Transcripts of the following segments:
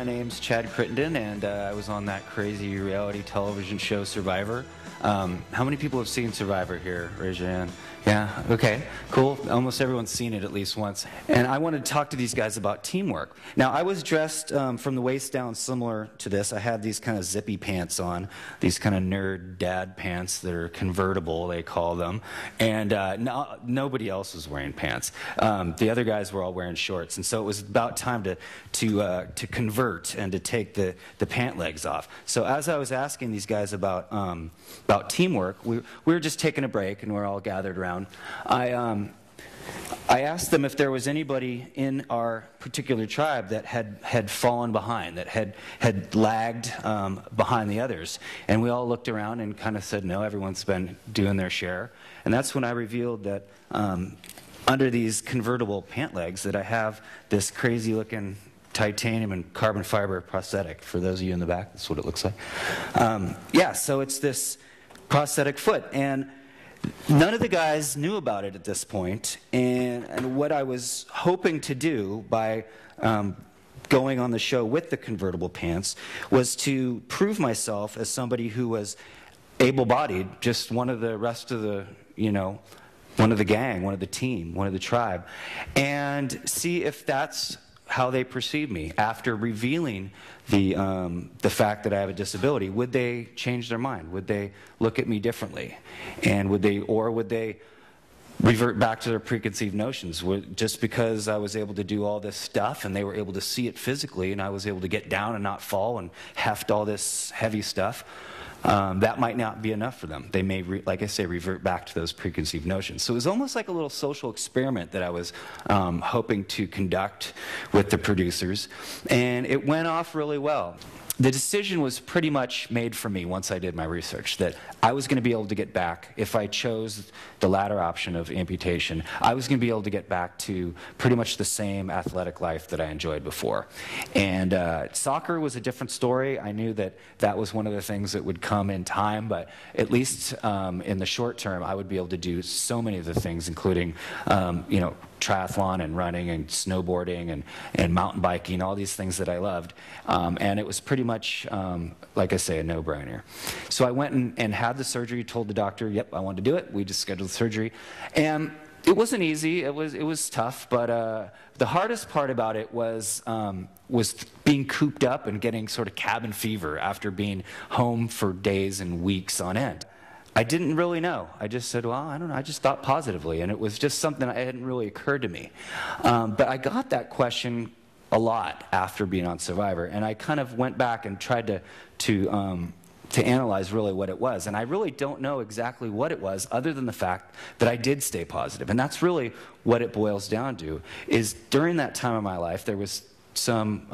my name's Chad Crittenden, and I was on that crazy reality television show Survivor. How many people have seen Survivor here? Raise your hand. Yeah, okay, cool. Almost everyone's seen it at least once. And I wanted to talk to these guys about teamwork. Now, I was dressed from the waist down similar to this. I had these kind of zippy pants on, these kind of nerd dad pants that are convertible, they call them. And nobody else was wearing pants. The other guys were all wearing shorts. And so it was about time to convert and to take the pant legs off. So as I was asking these guys about teamwork, we were just taking a break and we're all gathered around. I asked them if there was anybody in our particular tribe that had fallen behind, that had lagged behind the others. And we all looked around and kind of said, no, everyone's been doing their share. And that's when I revealed that under these convertible pant legs that I have this crazy looking titanium and carbon fiber prosthetic. For those of you in the back, that's what it looks like. Yeah, so it's this prosthetic foot. And none of the guys knew about it at this point, and what I was hoping to do by going on the show with the convertible pants was to prove myself as somebody who was able-bodied, just one of the rest of the, one of the gang, one of the team, one of the tribe, and see if that's how they perceive me after revealing the fact that I have a disability. Would they change their mind? Would they look at me differently? And would they revert back to their preconceived notions? Just because I was able to do all this stuff and they were able to see it physically and I was able to get down and not fall and heft all this heavy stuff, that might not be enough for them. They may, like I say, revert back to those preconceived notions. So it was almost like a little social experiment that I was hoping to conduct with the producers, and it went off really well. The decision was pretty much made for me once I did my research that I was going to be able to get back, if I chose the latter option of amputation, I was going to be able to get back to pretty much the same athletic life that I enjoyed before. And soccer was a different story. I knew that that was one of the things that would come in time, but at least in the short term, I would be able to do so many of the things, including, triathlon and running and snowboarding and mountain biking, all these things that I loved. And it was pretty much, like I say, a no-brainer. So I went and had the surgery, told the doctor, yep, I wanted to do it. We just scheduled the surgery. And it wasn't easy. It was tough. But the hardest part about it was being cooped up and getting sort of cabin fever after being home for days and weeks on end. I didn't really know. I just said, well, I don't know. I just thought positively, and it was just something that hadn't really occurred to me. But I got that question a lot after being on Survivor, and I kind of went back and tried to analyze really what it was. And I really don't know exactly what it was, other than the fact that I did stay positive. And that's really what it boils down to, is during that time of my life, there was some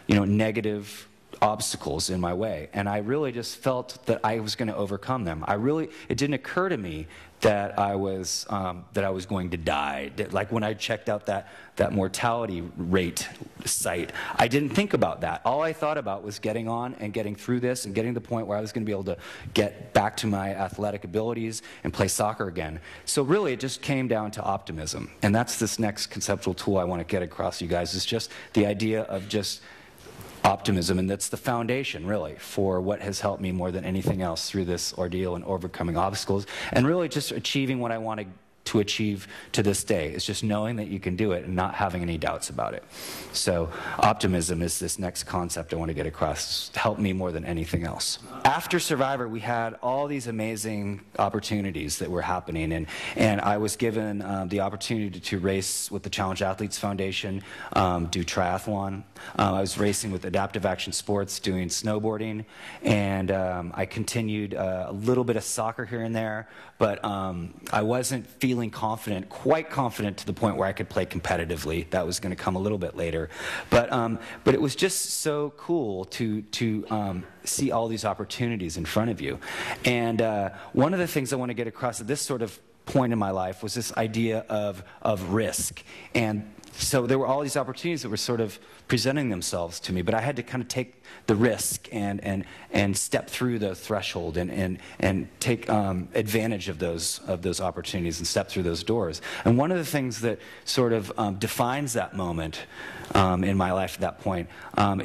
negative obstacles in my way, and I really just felt that I was going to overcome them. It didn't occur to me that I was going to die. Like when I checked out that mortality rate site, I didn't think about that. All I thought about was getting on and getting through this and getting to the point where I was going to be able to get back to my athletic abilities and play soccer again. So really, it just came down to optimism, and that's this next conceptual tool I want to get across to you guys. Is just the idea of just optimism, and that's the foundation, really, for what has helped me more than anything else through this ordeal and overcoming obstacles, and really just achieving what I wanted to achieve to this day. It's just knowing that you can do it and not having any doubts about it. So optimism is this next concept I want to get across. It's helped me more than anything else. After Survivor, we had all these amazing opportunities that were happening, and I was given the opportunity to race with the Challenge Athletes Foundation, do triathlon. I was racing with Adaptive Action Sports, doing snowboarding, and I continued a little bit of soccer here and there, but I wasn't feeling quite confident to the point where I could play competitively. That was going to come a little bit later. But it was just so cool to see all these opportunities in front of you. And one of the things I want to get across at this sort of point in my life was this idea of risk. And so there were all these opportunities that were sort of presenting themselves to me, but I had to kind of take the risk and step through the threshold and take advantage of those opportunities and step through those doors. And one of the things that sort of defines that moment in my life at that point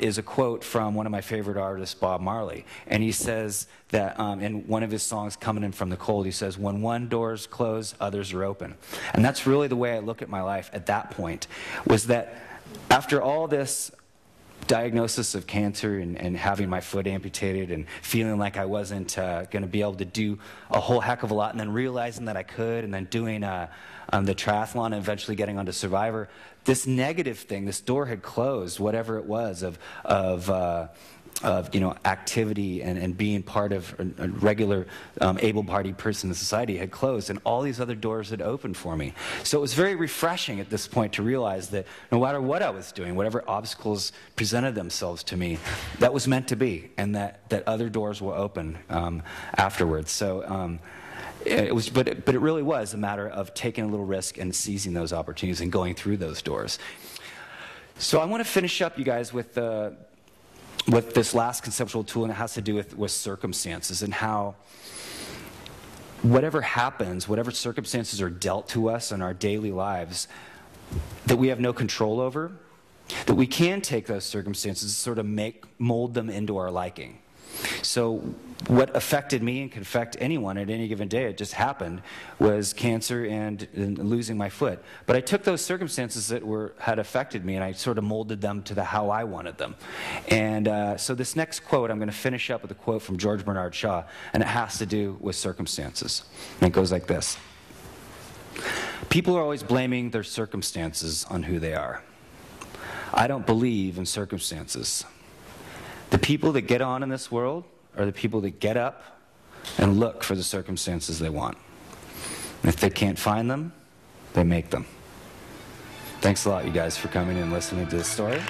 is a quote from one of my favorite artists, Bob Marley. And he says that in one of his songs, Coming In From the Cold, he says, when one door's closed, others are open. And that's really the way I look at my life at that point, was that after all this diagnosis of cancer and having my foot amputated and feeling like I wasn't going to be able to do a whole heck of a lot, and then realizing that I could, and then doing the triathlon and eventually getting onto Survivor, this negative thing, this door had closed, whatever it was, of activity and being part of a regular able-bodied person in society had closed, and all these other doors had opened for me. So it was very refreshing at this point to realize that no matter what I was doing, whatever obstacles presented themselves to me, that was meant to be, and that other doors will open afterwards. So but it really was a matter of taking a little risk and seizing those opportunities and going through those doors. So I want to finish up, you guys, with this last conceptual tool, and it has to do with circumstances, and how whatever happens, whatever circumstances are dealt to us in our daily lives that we have no control over, that we can take those circumstances and sort of mold them into our liking. So what affected me and can affect anyone at any given day, it just happened, was cancer and losing my foot. But I took those circumstances that had affected me, and I sort of molded them to how I wanted them. And so this next quote, I'm going to finish up with a quote from George Bernard Shaw, and it has to do with circumstances. And it goes like this. People are always blaming their circumstances on who they are. I don't believe in circumstances. The people that get on in this world are the people that get up and look for the circumstances they want. And if they can't find them, they make them. Thanks a lot, you guys, for coming and listening to this story.